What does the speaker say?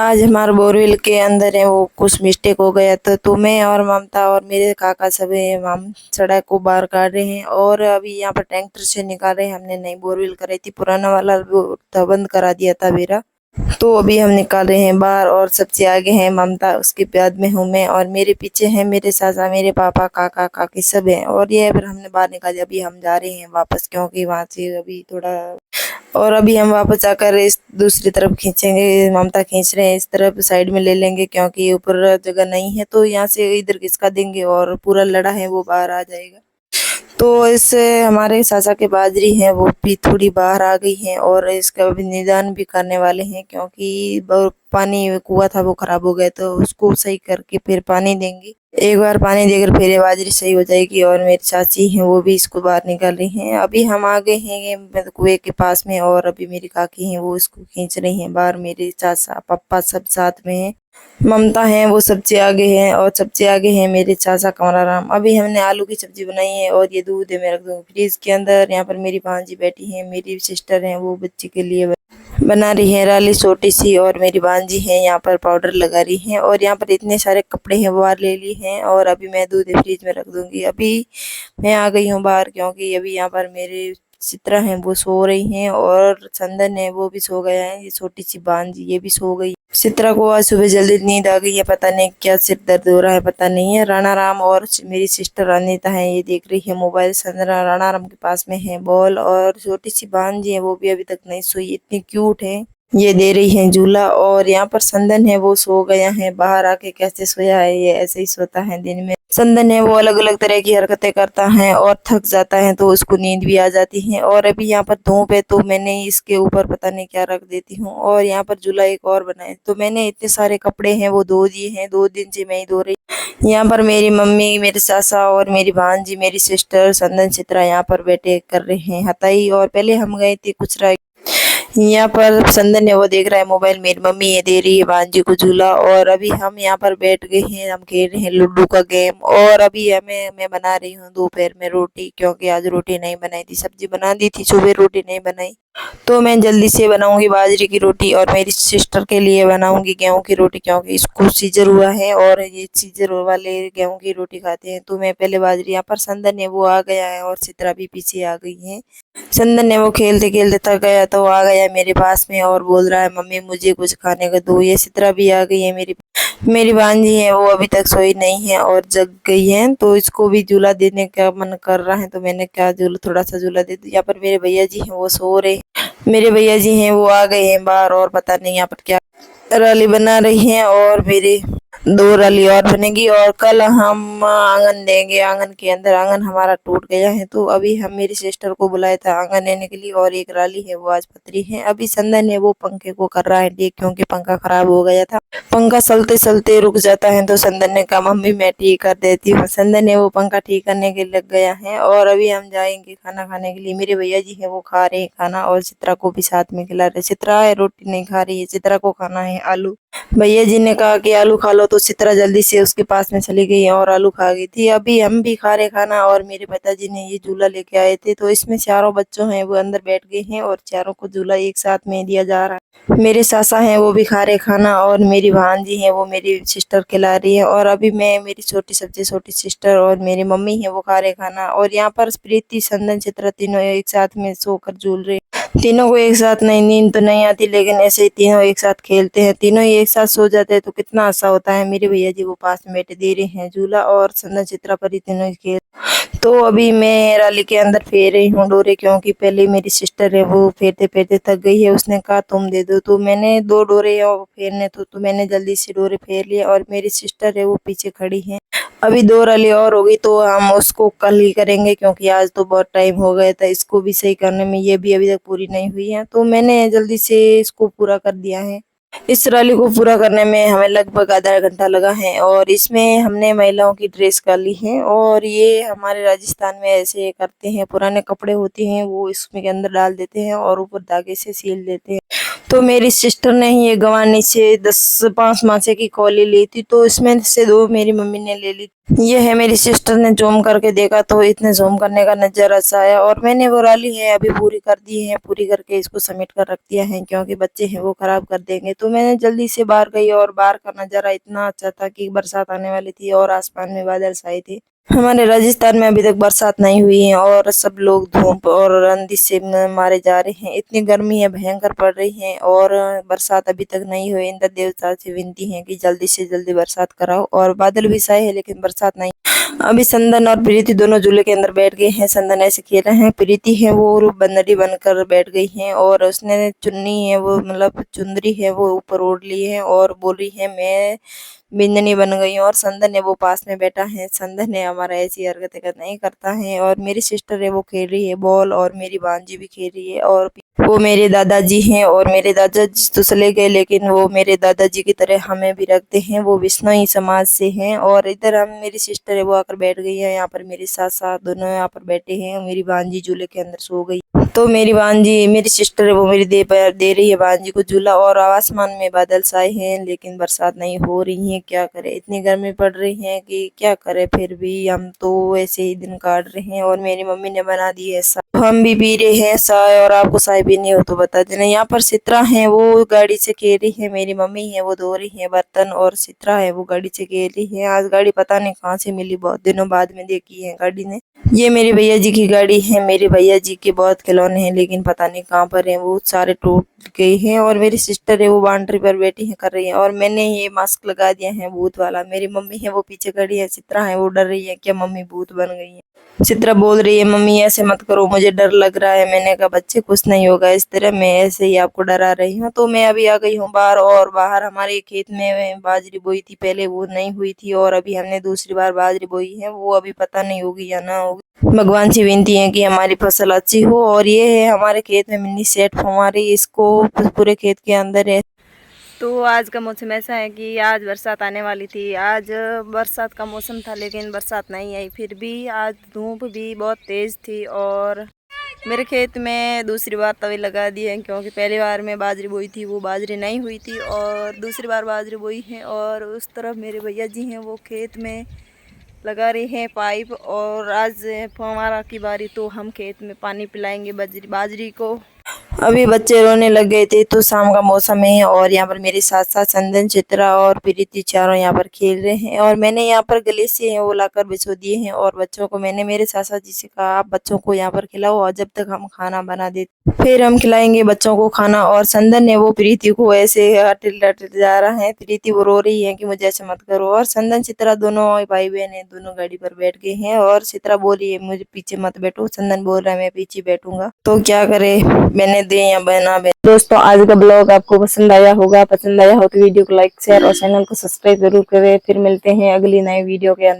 आज हमारे बोरवेल के अंदर है वो कुछ मिस्टेक हो गया तो मैं और ममता और मेरे काका सब हम सड़क को बाहर काट रहे हैं और अभी यहाँ पर ट्रैक्टर से निकाल रहे हैं। हमने नई बोरवेल कराई थी, पुराना वाला वो था बंद करा दिया था मेरा, तो अभी हम निकाल रहे हैं बाहर। और सबसे आगे है ममता, उसके बाद में हूँ मैं और मेरे पीछे है मेरे चाचा, मेरे पापा, काका काकी सब हैं। और ये फिर हमने बाहर निकाल दिया। अभी हम जा रहे हैं वापस क्योंकि वहाँ से अभी थोड़ा, और अभी हम वापस जाकर इस दूसरी तरफ खींचेंगे। ममता खींच रहे हैं, इस तरफ साइड में ले लेंगे क्योंकि ऊपर जगह नहीं है, तो यहाँ से इधर खिसका देंगे और पूरा लड़ा है वो बाहर आ जाएगा। तो इससे हमारे चाचा के बाजरी है वो भी थोड़ी बाहर आ गई है और इसका अभी निदान भी करने वाले हैं क्योंकि पानी कुआं था वो खराब हो गया, तो उसको सही करके फिर पानी देंगे। एक बार पानी देकर फिर ये बाजरी सही हो जाएगी। और मेरी चाची हैं वो भी इसको बाहर निकाल रही हैं। अभी हम आ गए हैं ये कुएं के पास में और अभी मेरी काकी हैं वो इसको खींच रही हैं बाहर। मेरे चाचा पापा सब साथ में हैं, ममता है वो सबसे आगे है और सबसे आगे है मेरे चाचा कमराराम। अभी हमने आलू की सब्जी बनाई है और ये दूध है मैं रख दूंगी फ्रीज के अंदर। यहाँ पर मेरी भांजी बैठी है, मेरी सिस्टर है वो बच्चे के लिए बना रही है राली छोटी सी, और मेरी भांजी है यहाँ पर पाउडर लगा रही है। और यहाँ पर इतने सारे कपड़े हैं वो बाहर ले ली हैं और अभी मैं दूध फ्रीज में रख दूंगी। अभी मैं आ गई हूँ बाहर क्योंकि अभी यहाँ पर मेरे चित्रा हैं वो सो रही हैं और चंदन है वो भी सो गया है। ये छोटी सी भांजी ये भी सो गई। चित्रा को आज सुबह जल्दी नींद आ गई है, पता नहीं क्या सिर दर्द हो रहा है पता नहीं है। राणा राम और मेरी सिस्टर अनीता है ये देख रही है मोबाइल। संजना राणा राम के पास में है बॉल और छोटी सी भांजी है वो भी अभी तक नहीं सोई, इतनी क्यूट है, ये दे रही है झूला। और यहाँ पर संदन है वो सो गया है, बाहर आके कैसे सोया है, ये ऐसे ही सोता है दिन में। संदन है वो अलग अलग तरह की हरकतें करता है और थक जाता है तो उसको नींद भी आ जाती है। और अभी यहाँ पर धूप है तो मैंने इसके ऊपर पता नहीं क्या रख देती हूँ। और यहाँ पर झूला एक और बनाए, तो मैंने इतने सारे कपड़े हैं वो धो दिए हैं, 2 दिन से मैं ही धो रही। यहाँ पर मेरी मम्मी, मेरे सासा और मेरी भांजी, मेरी सिस्टर संदन चित्रा यहाँ पर बैठे कर रहे हैं हताई। और पहले हम गए थे कुछ, यहाँ पर संदन है वो देख रहा है मोबाइल, मेरी मम्मी ये दे रही है भांजी को झूला। और अभी हम यहाँ पर बैठ गए हैं, हम खेल रहे हैं लूडो का गेम। और अभी मैं बना रही हूँ दोपहर में रोटी क्योंकि आज रोटी नहीं बनाई थी, सब्जी बना दी थी, सुबह रोटी नहीं बनाई, तो मैं जल्दी से बनाऊंगी बाजरे की रोटी। और मेरी सिस्टर के लिए बनाऊंगी गेहूं की रोटी क्योंकि इसको सीजर हुआ है और ये सीजर वाले गेहूं की रोटी खाते हैं। तो मैं पहले बाजरी, यहाँ पर संदन है वो आ गया है और चित्रा भी पीछे आ गई है। संदन ने वो खेलते खेलते थक गया तो आ गया मेरे पास में और बोल रहा है मम्मी मुझे कुछ खाने को दो। ये चित्रा भी आ गई है, मेरी भांजी है वो अभी तक सोई नहीं है और जग गई है, तो इसको भी झूला देने का मन कर रहा है तो मैंने क्या झूला, थोड़ा सा झूला दे दूं। यहाँ पर मेरे भैया जी हैं वो सो रहे, मेरे भैया जी हैं वो आ गए हैं बाहर और पता नहीं यहाँ पर क्या रैली बना रही हैं। और मेरे 2 रैली और बनेगी और कल हम आंगन देंगे। आंगन के अंदर, आंगन हमारा टूट गया है तो अभी हम मेरी सिस्टर को बुलाया था आंगन देने के लिए और एक रैली है वो आज पतरी है। अभी संदन है वो पंखे को कर रहा है ठीक क्योंकि पंखा खराब हो गया था, पंखा चलते चलते रुक जाता है तो संदन ने कहा मम्मी मैं ठीक कर देती हूँ। संदन है वो पंखा ठीक करने के लग गया है। और अभी हम जाएंगे खाना खाने के लिए। मेरे भैया जी है वो खा रहे हैं खाना और चित्रा को भी साथ में खिला रहे। चित्रा है रोटी नहीं खा रही है, चित्रा को खाना है आलू। भैया जी ने कहा कि आलू खा लो तो चित्रा जल्दी से उसके पास में चली गई और आलू खा गई थी। अभी हम भी खा रहे खाना और मेरे पिताजी ने ये झूला लेके आए थे तो इसमें चारों बच्चों हैं वो अंदर बैठ गए हैं और चारों को झूला एक साथ में दिया जा रहा है। मेरे सासा हैं वो भी खा रहे खाना और मेरी भांजी है वो मेरी सिस्टर खिला रही है। और अभी मैं, मेरी छोटी सबसे छोटी सिस्टर और मेरी मम्मी है वो खा रहे खाना। और यहाँ पर प्रीति, संदन, चित्रा तीनों एक साथ में सोकर झूल रहे। तीनों को एक साथ नहीं, नींद तो नहीं आती लेकिन ऐसे ही तीनों एक साथ खेलते हैं, तीनों ही एक साथ सो जाते हैं तो कितना अच्छा होता है। मेरे भैया जी वो पास में बैठे दे रहे हैं झूला और संदन चित्रा पर ही तीनों ही खेल। तो अभी मैं रैली के अंदर फेर रही हूँ डोरे क्योंकि पहले मेरी सिस्टर है वो फेरते फेरते थक गई है, उसने कहा तुम दे दो तो मैंने 2 डोरे और फेरने तो मैंने जल्दी से डोरे फेर लिए। और मेरी सिस्टर है वो पीछे खड़ी है। अभी 2 रैली और होगी तो हम उसको कल ही करेंगे क्योंकि आज तो बहुत टाइम हो गया था इसको भी सही करने में, ये भी अभी तक पूरी नहीं हुई है तो मैंने जल्दी से इसको पूरा कर दिया है। इस रैली को पूरा करने में हमें लगभग आधा घंटा लगा है और इसमें हमने महिलाओं की ड्रेस कर ली है। और ये हमारे राजस्थान में ऐसे करते हैं, पुराने कपड़े होते हैं वो इसमें के अंदर डाल देते हैं और ऊपर धागे से सील देते हैं तो मेरी सिस्टर ने ही ये गवानी से 10-5 मासे की कौली ली थी, तो इसमें से 2 मेरी मम्मी ने ले ली। ये है मेरी सिस्टर ने जूम करके देखा तो इतने जूम करने का नज़ारा अच्छा आया और मैंने वो डाली है, अभी पूरी कर दी है, पूरी करके इसको समेट कर रख दिया है क्योंकि बच्चे हैं वो खराब कर देंगे। तो मैंने जल्दी से बाहर गई और बाहर का नज़ारा इतना अच्छा था कि बरसात आने वाली थी और आसमान में बादल छाए थे। हमारे राजस्थान में अभी तक बरसात नहीं हुई है और सब लोग धूप और आंधी से मारे जा रहे हैं। इतनी गर्मी है, भयंकर पड़ रही है और बरसात अभी तक नहीं हुई। इंद्र देवता से विनती है कि जल्दी से जल्दी बरसात कराओ और बादल भी छाए हैं लेकिन बरसात नहीं। अभी संदन और प्रीति दोनों झूले के अंदर बैठ गए हैं। संदन ऐसे खेल रहे हैं, प्रीति है वो रूप बंदरी बनकर बैठ गई है और उसने चुन्नी है वो मतलब चुंदरी है वो ऊपर ओढ़ ली है और बोल रही है मैं बिंदनी बन गई हूँ। और संदन है वो पास में बैठा है। संदन है हमारा ऐसी हरकतें नहीं करता है और मेरी सिस्टर है वो खेल रही है बॉल और मेरी भांजी भी खेल रही है और वो मेरे दादाजी हैं और मेरे दादाजी तो चले गए लेकिन वो मेरे दादाजी की तरह हमें भी रखते हैं। वो बिश्नोई समाज से हैं और इधर हम मेरी सिस्टर है वो आकर बैठ गई है। यहाँ पर मेरे साथ साथ दोनों यहाँ पर बैठे हैं। मेरी भांजी झूले के अंदर सो गई तो मेरी भांजी मेरी सिस्टर है वो मेरी दे रही है भांजी को झूला और आसमान में बादल छाए हैं लेकिन बरसात नहीं हो रही है। क्या करे, इतनी गर्मी पड़ रही है कि क्या करे, फिर भी हम तो ऐसे ही दिन काट रहे हैं। और मेरी मम्मी ने बना दी है चाय, हम भी पी रहे हैं चाय और आपको चाय पीनी हो तो बता देना। यहाँ पर सित्रा है वो गाड़ी से खेल रही है, मेरी मम्मी है वो धो रही है बर्तन और सित्रा है वो गाड़ी से खेल रही है। आज गाड़ी पता नहीं कहाँ से मिली, बहुत दिनों बाद में देखी है गाड़ी ने। ये मेरे भैया जी की गाड़ी है। मेरे भैया जी के बहुत खिलौने हैं लेकिन पता नहीं कहाँ पर हैं, वो सारे टूट गए हैं। और मेरी सिस्टर है वो बाउंड्री पर बैठी है कर रही है और मैंने ये मास्क लगा दिया है भूत वाला। मेरी मम्मी है वो पीछे खड़ी है। चित्रा है वो डर रही है क्या मम्मी भूत बन गई है। चित्रा बोल रही है मम्मी ऐसे मत करो, मुझे डर लग रहा है। मैंने कहा बच्चे कुछ नहीं होगा, इस तरह मैं ऐसे ही आपको डरा रही हूँ। तो मैं अभी आ गई हूँ बाहर और बाहर हमारे खेत में बाजरी बोई थी, पहले वो नहीं हुई थी और अभी हमने दूसरी बार बाजरी बोई है। वो अभी पता नहीं होगी या ना होगी, भगवान से विनती है कि हमारी फसल अच्छी हो। और ये है हमारे खेत में मिनी सेट हमारी, इसको पूरे खेत के अंदर है। तो आज का मौसम ऐसा है कि आज बरसात आने वाली थी। आज बरसात का मौसम था लेकिन बरसात नहीं आई। फिर भी आज धूप भी बहुत तेज़ थी और मेरे खेत में दूसरी बार तवे लगा दिए हैं क्योंकि पहली बार में बाजरी बोई थी वो बाजरी नहीं हुई थी और दूसरी बार बाजरी बोई है। और उस तरफ मेरे भैया जी हैं वो खेत में लगा रहे हैं पाइप और आज फव्वारा की बारी तो हम खेत में पानी पिलाएंगे बाजरी को। अभी बच्चे रोने लग गए थे तो शाम का मौसम है और यहाँ पर मेरे साथ साथ संदन, चित्रा और प्रीति चारों यहाँ पर खेल रहे हैं। और मैंने यहाँ पर गले से वो लाकर बिछो दिए हैं और बच्चों को मैंने मेरे सासा जी से कहा आप बच्चों को यहाँ पर खिलाओ और जब तक हम खाना बना देते फिर हम खिलाएंगे बच्चों को खाना। और संदन ने वो प्रीति को ऐसे हटिल जा रहा है। प्रीति वो रो रही है कि मुझे ऐसे मत करो। और संदन चित्रा दोनों भाई बहन है, दोनों गाड़ी पर बैठ गए हैं और चित्रा बोल रही है मुझे पीछे मत बैठो। संदन बोल रहा है मैं पीछे बैठूंगा। तो क्या करे, मैंने दे या बना बे। दोस्तों आज का ब्लॉग आपको पसंद आया होगा, पसंद आया हो तो वीडियो को लाइक शेयर और चैनल को सब्सक्राइब जरूर करें। फिर मिलते हैं अगली नई वीडियो के अंदर।